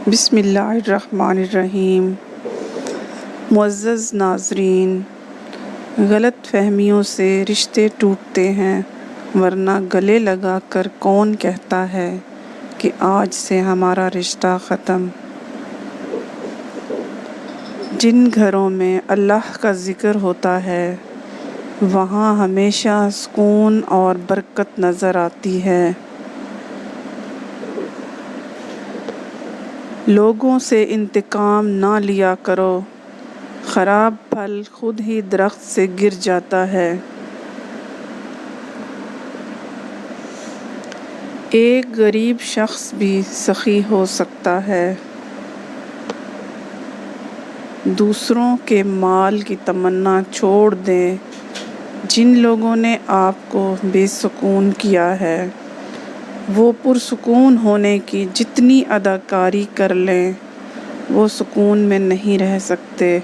بسم اللہ الرحمن الرحیم۔ معزز ناظرین، غلط فہمیوں سے رشتے ٹوٹتے ہیں، ورنہ گلے لگا کر کون کہتا ہے کہ آج سے ہمارا رشتہ ختم۔ جن گھروں میں اللہ کا ذکر ہوتا ہے وہاں ہمیشہ سکون اور برکت نظر آتی ہے۔ لوگوں سے انتقام نہ لیا کرو، خراب پھل خود ہی درخت سے گر جاتا ہے۔ ایک غریب شخص بھی سخی ہو سکتا ہے۔ دوسروں کے مال کی تمنا چھوڑ دیں۔ جن لوگوں نے آپ کو بے سکون کیا ہے وہ پرسکون ہونے کی جتنی اداکاری کر لیں وہ سکون میں نہیں رہ سکتے۔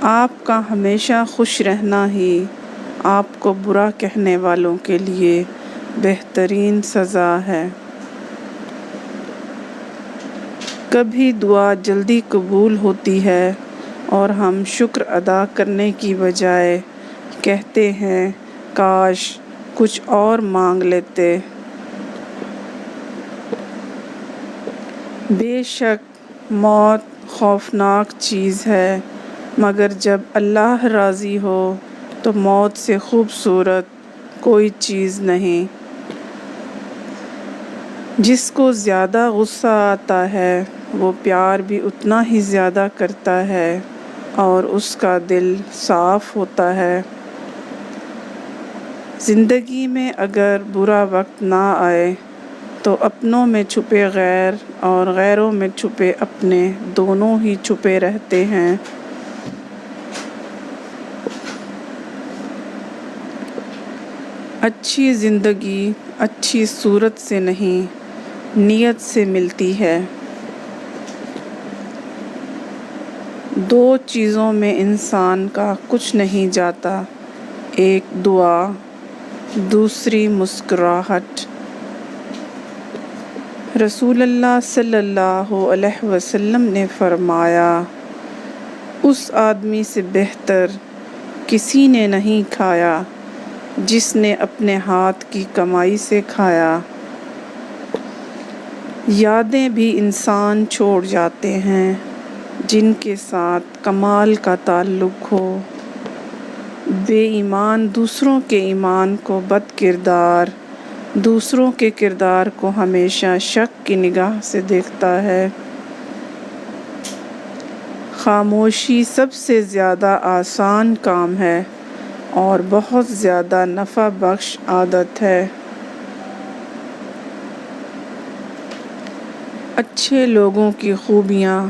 آپ کا ہمیشہ خوش رہنا ہی آپ کو برا کہنے والوں کے لیے بہترین سزا ہے۔ کبھی دعا جلدی قبول ہوتی ہے اور ہم شکر ادا کرنے کی بجائے کہتے ہیں کاش کچھ اور مانگ لیتے۔ بے شک موت خوفناک چیز ہے، مگر جب اللہ راضی ہو تو موت سے خوبصورت کوئی چیز نہیں۔ جس کو زیادہ غصہ آتا ہے وہ پیار بھی اتنا ہی زیادہ کرتا ہے اور اس کا دل صاف ہوتا ہے۔ زندگی میں اگر برا وقت نہ آئے تو اپنوں میں چھپے غیر اور غیروں میں چھپے اپنے دونوں ہی چھپے رہتے ہیں۔ اچھی زندگی اچھی صورت سے نہیں، نیت سے ملتی ہے۔ دو چیزوں میں انسان کا کچھ نہیں جاتا، ایک دعا، دوسری مسکراہٹ۔ رسول اللہ صلی اللہ علیہ وسلم نے فرمایا، اس آدمی سے بہتر کسی نے نہیں کھایا جس نے اپنے ہاتھ کی کمائی سے کھایا۔ یادیں بھی انسان چھوڑ جاتے ہیں جن کے ساتھ کمال کا تعلق ہو۔ بے ایمان دوسروں کے ایمان کو بد کردار، دوسروں کے کردار کو ہمیشہ شک کی نگاہ سے دیکھتا ہے۔ خاموشی سب سے زیادہ آسان کام ہے اور بہت زیادہ نفع بخش عادت ہے۔ اچھے لوگوں کی خوبیاں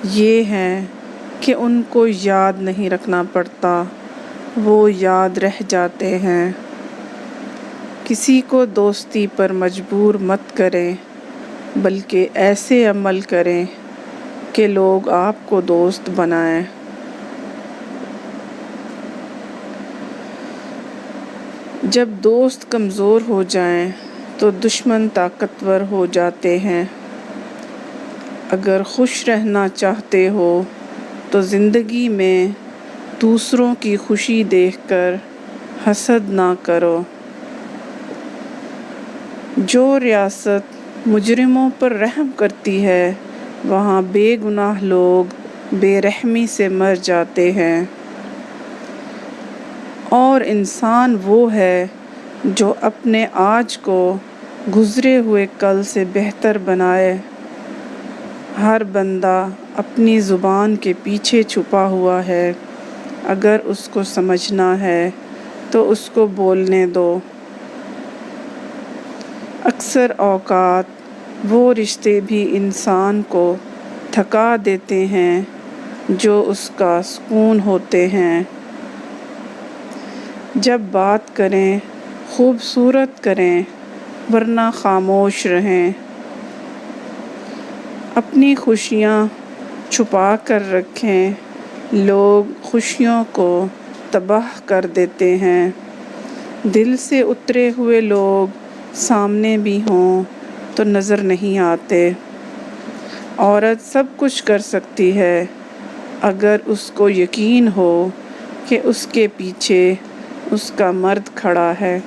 یہ ہیں کہ ان کو یاد نہیں رکھنا پڑتا، وہ یاد رہ جاتے ہیں۔ کسی کو دوستی پر مجبور مت کریں، بلکہ ایسے عمل کریں کہ لوگ آپ کو دوست بنائیں۔ جب دوست کمزور ہو جائیں تو دشمن طاقتور ہو جاتے ہیں۔ اگر خوش رہنا چاہتے ہو تو زندگی میں دوسروں کی خوشی دیکھ کر حسد نہ کرو۔ جو ریاست مجرموں پر رحم کرتی ہے وہاں بے گناہ لوگ بے رحمی سے مر جاتے ہیں۔ اور انسان وہ ہے جو اپنے آج کو گزرے ہوئے کل سے بہتر بنائے۔ ہر بندہ اپنی زبان کے پیچھے چھپا ہوا ہے، اگر اس کو سمجھنا ہے تو اس کو بولنے دو۔ اکثر اوقات وہ رشتے بھی انسان کو تھکا دیتے ہیں جو اس کا سکون ہوتے ہیں۔ جب بات کریں خوبصورت کریں، ورنہ خاموش رہیں۔ اپنی خوشیاں چھپا کر رکھیں، لوگ خوشیوں کو تباہ کر دیتے ہیں۔ دل سے اترے ہوئے لوگ سامنے بھی ہوں تو نظر نہیں آتے۔ عورت سب کچھ کر سکتی ہے اگر اس کو یقین ہو کہ اس کے پیچھے اس کا مرد کھڑا ہے۔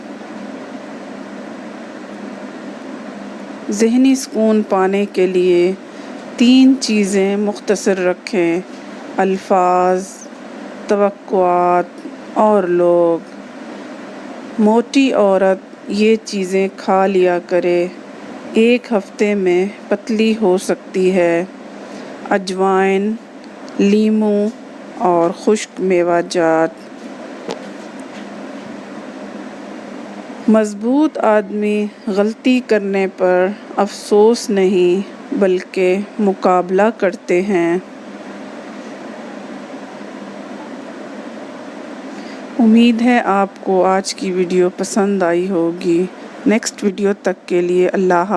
ذہنی سکون پانے کے لیے 3 چیزیں مختصر رکھیں: الفاظ، توقعات اور لوگ۔ موٹی عورت یہ چیزیں کھا لیا کرے، 1 ہفتے میں پتلی ہو سکتی ہے۔ اجوائن، لیموں اور خشک میوہ جات۔ مضبوط آدمی غلطی کرنے پر افسوس نہیں بلکہ مقابلہ کرتے ہیں۔ امید ہے آپ کو آج کی ویڈیو پسند آئی ہوگی۔ نیکسٹ ویڈیو تک کے لیے اللہ حافظ۔